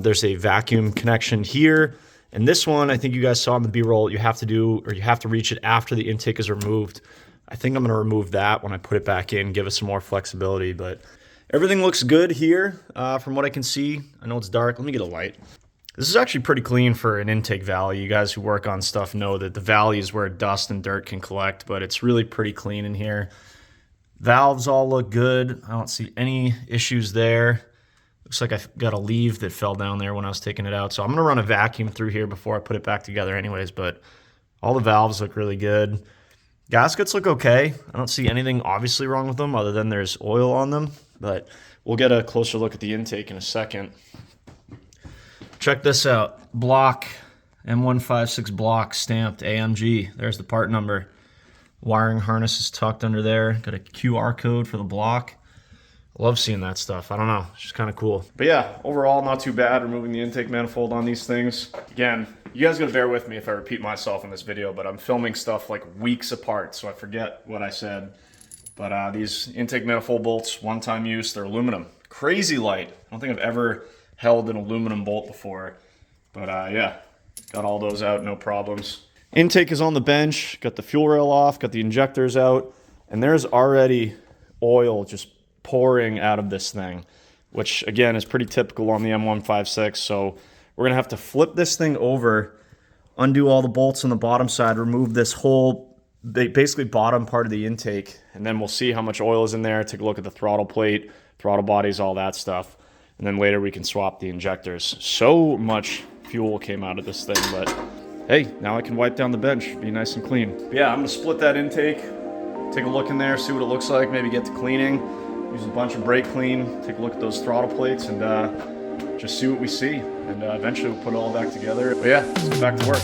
There's a vacuum connection here, and this one, I think you guys saw in the B-roll, you have to reach it after the intake is removed. I think I'm going to remove that when I put it back in, give it some more flexibility, but everything looks good here from what I can see. I know it's dark. Let me get a light. This is actually pretty clean for an intake valley. You guys who work on stuff know that the valley is where dust and dirt can collect, but it's really pretty clean in here. Valves all look good. I don't see any issues there. Looks like I got a leaf that fell down there when I was taking it out. So I'm going to run a vacuum through here before I put it back together anyways, but all the valves look really good. Gaskets look okay. I don't see anything obviously wrong with them other than there's oil on them, but we'll get a closer look at the intake in a second. check this out. Block, M156 block stamped AMG. There's the part number. Wiring harness is tucked under there. Got a QR code for the block. Love seeing that stuff. I don't know, it's just kind of cool. But yeah, overall not too bad removing the intake manifold on these things. Again, you guys gotta bear with me if I repeat myself in this video, but I'm filming stuff like weeks apart, so I forget what I said. But these intake manifold bolts, one-time use, they're aluminum. Crazy light. I don't think I've ever held an aluminum bolt before. But yeah, got all those out, no problems. Intake is on the bench, got the fuel rail off, got the injectors out, and there's already oil just pouring out of this thing, which again is pretty typical on the M156. So we're gonna have to flip this thing over, undo all the bolts on the bottom side, remove this whole basically bottom part of the intake, and then we'll see how much oil is in there, take a look at the throttle plate, throttle bodies, all that stuff. And then later we can swap the injectors. So much fuel came out of this thing, but hey, now I can wipe down the bench, be nice and clean. But yeah, I'm gonna split that intake, take a look in there, see what it looks like, maybe get to cleaning, use a bunch of brake clean, take a look at those throttle plates, and just see what we see. And eventually we'll put it all back together. But yeah, let's get back to work.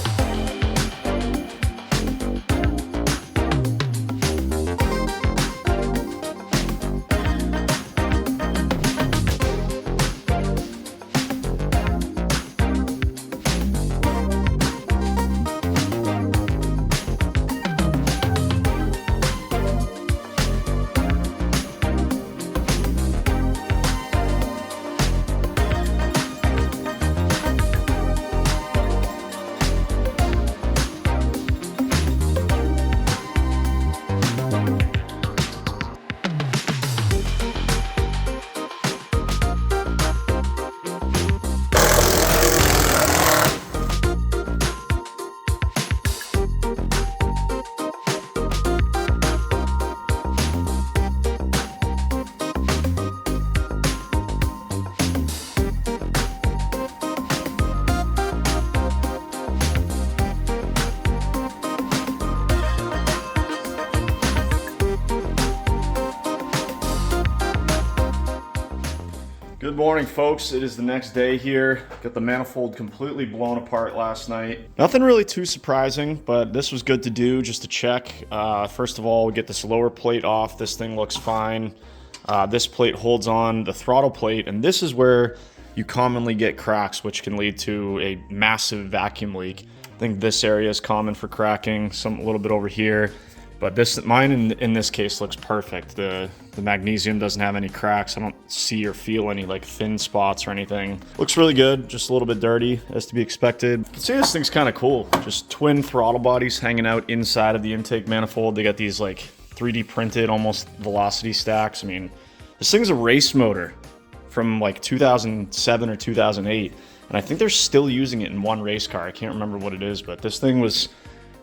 Good morning, folks. It is the next day here. Got the manifold completely blown apart last night. Nothing really too surprising, but this was good to do just to check. First of all, we get this lower plate off. This thing looks fine. This plate holds on the throttle plate, and this is where you commonly get cracks, which can lead to a massive vacuum leak. I think this area is common for cracking, a little bit over here. But mine in this case looks perfect. The magnesium doesn't have any cracks. I don't see or feel any like thin spots or anything. Looks really good, just a little bit dirty as to be expected. You can see this thing's kind of cool. Just twin throttle bodies hanging out inside of the intake manifold. They got these like 3D printed almost velocity stacks. I mean, this thing's a race motor from like 2007 or 2008. And I think they're still using it in one race car. I can't remember what it is, but this thing was...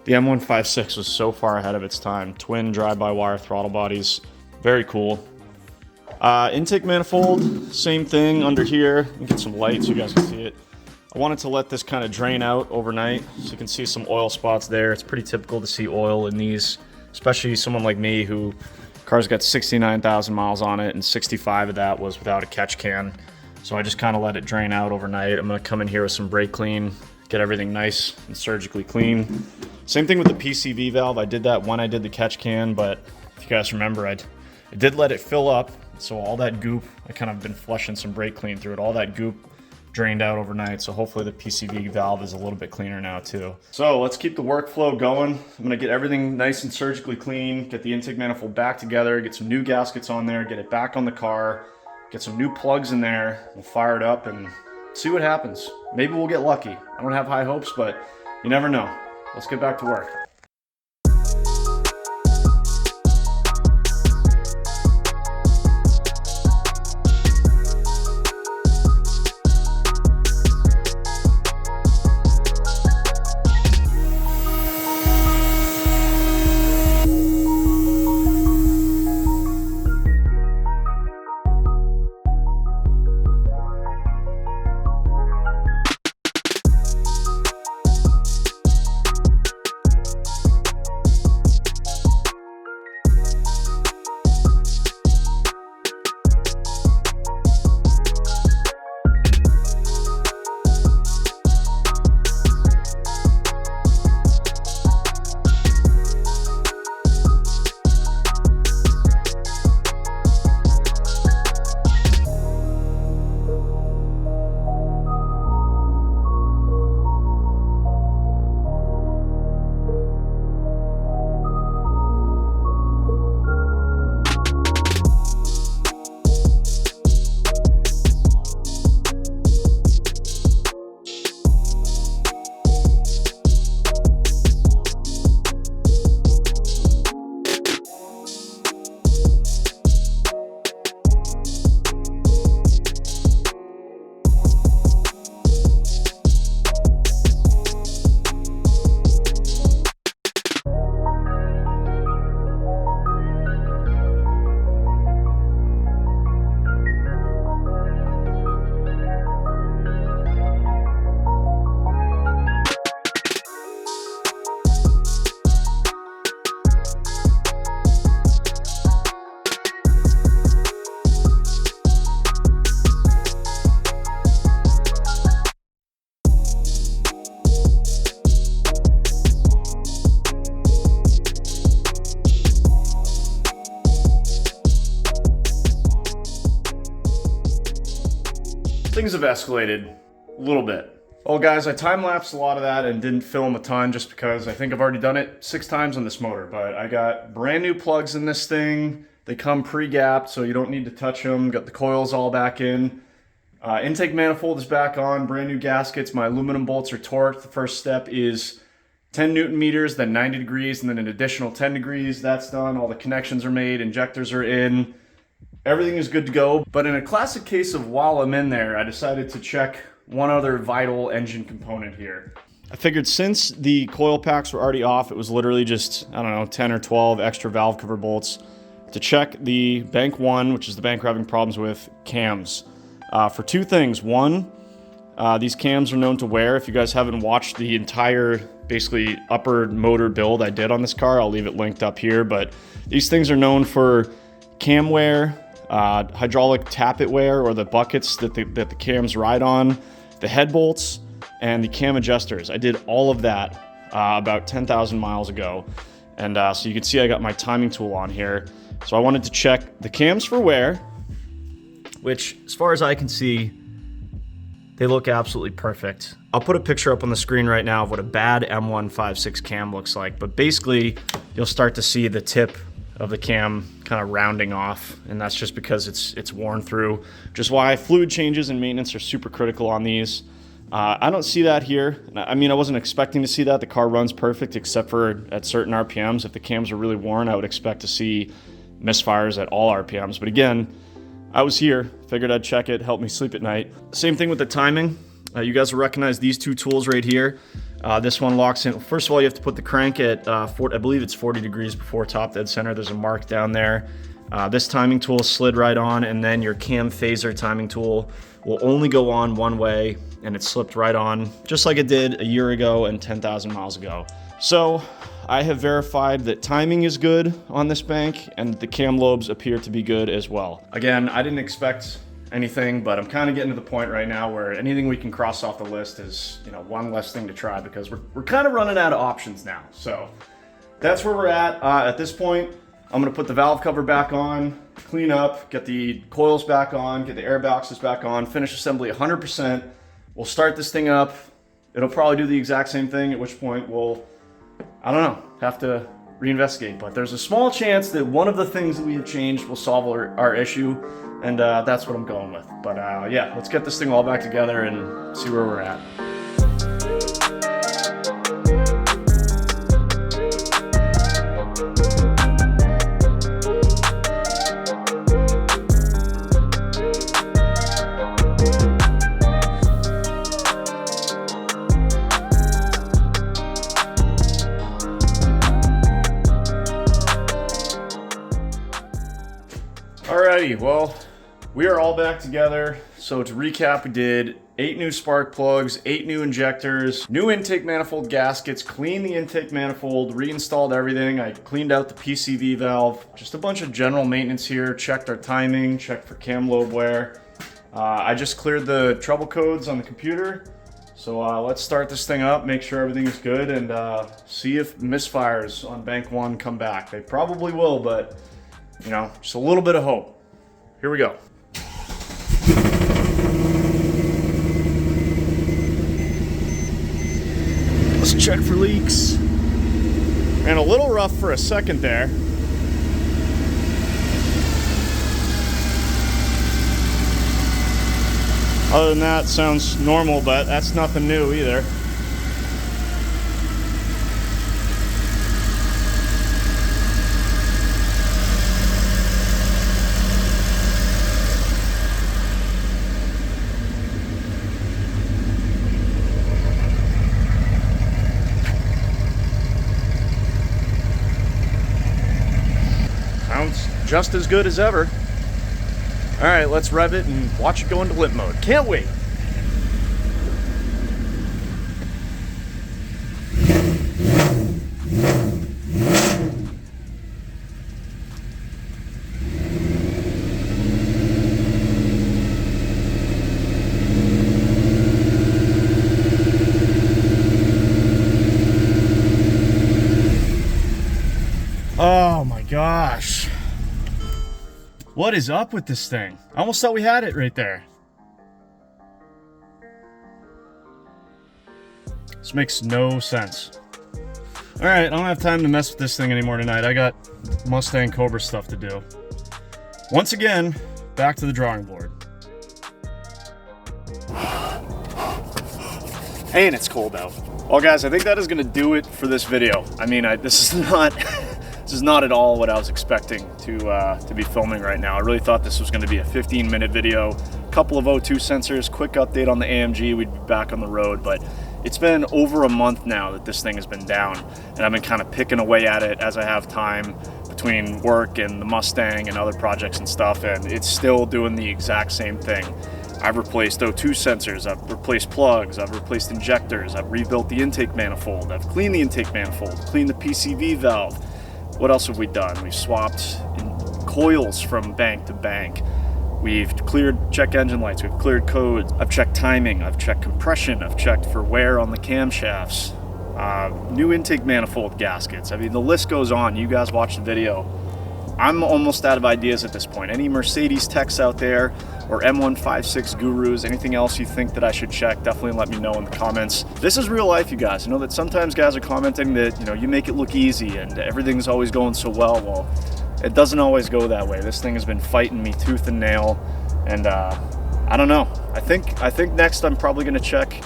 The M156 was so far ahead of its time. Twin drive-by-wire throttle bodies, very cool. Intake manifold, same thing under here. Let me get some light so you guys can see it. I wanted to let this kind of drain out overnight so you can see some oil spots there. It's pretty typical to see oil in these, especially someone like me who car's got 69,000 miles on it and 65 of that was without a catch can. So I just kind of let it drain out overnight. I'm gonna come in here with some brake clean, get everything nice and surgically clean. Same thing with the PCV valve. I did that when I did the catch can, but if you guys remember, I did let it fill up. So all that goop, I kind of been flushing some brake clean through it. All that goop drained out overnight. So hopefully the PCV valve is a little bit cleaner now too. So let's keep the workflow going. I'm gonna get everything nice and surgically clean, get the intake manifold back together, get some new gaskets on there, get it back on the car, get some new plugs in there. We'll fire it up and see what happens. Maybe we'll get lucky. I don't have high hopes, but you never know. Let's get back to work. things have escalated a little bit. Well guys, I time-lapsed a lot of that and didn't film a ton just because I think I've already done it 6 times on this motor, but I got brand new plugs in this thing. They come pre-gapped, so you don't need to touch them. Got the coils all back in. Intake manifold is back on, brand new gaskets. My aluminum bolts are torqued. The first step is 10 Newton meters, then 90 degrees, and then an additional 10 degrees. That's done. All the connections are made. Injectors are in. Everything is good to go. But in a classic case of while I'm in there, I decided to check one other vital engine component here. I figured since the coil packs were already off, it was literally just, I don't know, 10 or 12 extra valve cover bolts to check the bank 1, which is the bank we're having problems with, cams. For 2 things. One, these cams are known to wear. If you guys haven't watched the entire, basically, upper motor build I did on this car, I'll leave it linked up here. But these things are known for cam wear, hydraulic tappet wear, or the buckets that the cams ride on, the head bolts, and the cam adjusters. I did all of that about 10,000 miles ago. And so you can see I got my timing tool on here. So I wanted to check the cams for wear, which, as far as I can see, they look absolutely perfect. I'll put a picture up on the screen right now of what a bad M156 cam looks like, but basically you'll start to see the tip of the cam kind of rounding off, and that's just because it's worn through, which is why fluid changes and maintenance are super critical on these. I don't see that here. I mean, I wasn't expecting to see that. The car runs perfect except for at certain RPMs. If the cams are really worn, I would expect to see misfires at all RPMs, but again, I was here, figured I'd check it, help me sleep at night. Same thing with the timing. You guys will recognize these 2 tools right here. This one locks in. First of all, you have to put the crank at, I believe it's 40 degrees before top dead center. There's a mark down there. This timing tool slid right on, and then your cam phaser timing tool will only go on one way, and it slipped right on, just like it did a year ago and 10,000 miles ago. So I have verified that timing is good on this bank, and the cam lobes appear to be good as well. Again, I didn't expect anything, but I'm kind of getting to the point right now where anything we can cross off the list is, you know, one less thing to try, because we're kind of running out of options now. So that's where we're at this point. I'm gonna put the valve cover back on, clean up, get the coils back on, get the air boxes back on, finish assembly 100%. We'll start this thing up. It'll probably do the exact same thing, at which point we'll, I don't know, have to reinvestigate. But there's a small chance that one of the things that we have changed will solve our issue, and that's what I'm going with. But yeah, let's get this thing all back together and see where we're at. Alrighty, well, we are all back together. So to recap, we did 8 new spark plugs, 8 new injectors, new intake manifold gaskets, cleaned the intake manifold, reinstalled everything. I cleaned out the PCV valve, just a bunch of general maintenance here, checked our timing, checked for cam lobe wear. I just cleared the trouble codes on the computer. So let's start this thing up, make sure everything is good, and see if misfires on bank 1 come back. They probably will, but you know, just a little bit of hope. Here we go. Let's check for leaks. Ran a little rough for a second there. Other than that, sounds normal, but that's nothing new either. Sounds just as good as ever. All right, let's rev it and watch it go into limp mode. Can't wait. Oh my gosh. What is up with this thing? I almost thought we had it right there. This makes no sense. All right, I don't have time to mess with this thing anymore tonight. I got Mustang Cobra stuff to do. Once again, back to the drawing board. Hey, and it's cold out. Well, guys, I think that is going to do it for this video. I mean, this is not at all what I was expecting to be filming right now. I really thought this was going to be a 15-minute video, a couple of O2 sensors, quick update on the AMG. We'd be back on the road, but it's been over a month now that this thing has been down, and I've been kind of picking away at it as I have time between work and the Mustang and other projects and stuff, and it's still doing the exact same thing. I've replaced O2 sensors, I've replaced plugs, I've replaced injectors, I've rebuilt the intake manifold, I've cleaned the intake manifold, cleaned the PCV valve. What else have we done? We've swapped coils from bank to bank. We've cleared check engine lights, we've cleared codes. I've checked timing, I've checked compression, I've checked for wear on the camshafts, new intake manifold gaskets. I mean, the list goes on. You guys watch the video. I'm almost out of ideas at this point. Any Mercedes techs out there or M156 gurus, anything else you think that I should check, definitely let me know in the comments. This is real life, you guys. I know that sometimes guys are commenting that, you know, you make it look easy and everything's always going so well. Well, it doesn't always go that way. This thing has been fighting me tooth and nail, and I don't know. I think next I'm probably going to check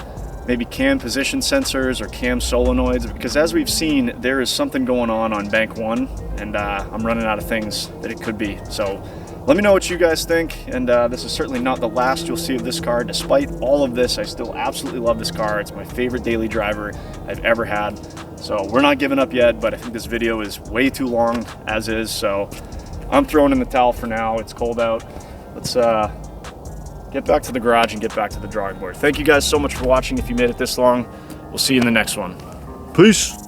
maybe cam position sensors or cam solenoids, because as we've seen, there is something going on bank 1, and I'm running out of things that it could be. So let me know what you guys think, and this is certainly not the last you'll see of this car. Despite all of this, I still absolutely love this car. It's my favorite daily driver I've ever had. So we're not giving up yet, but I think this video is way too long as is, so I'm throwing in the towel for now. It's cold out. Let's get back to the garage and get back to the drawing board. Thank you guys so much for watching. If you made it this long, we'll see you in the next one. Peace.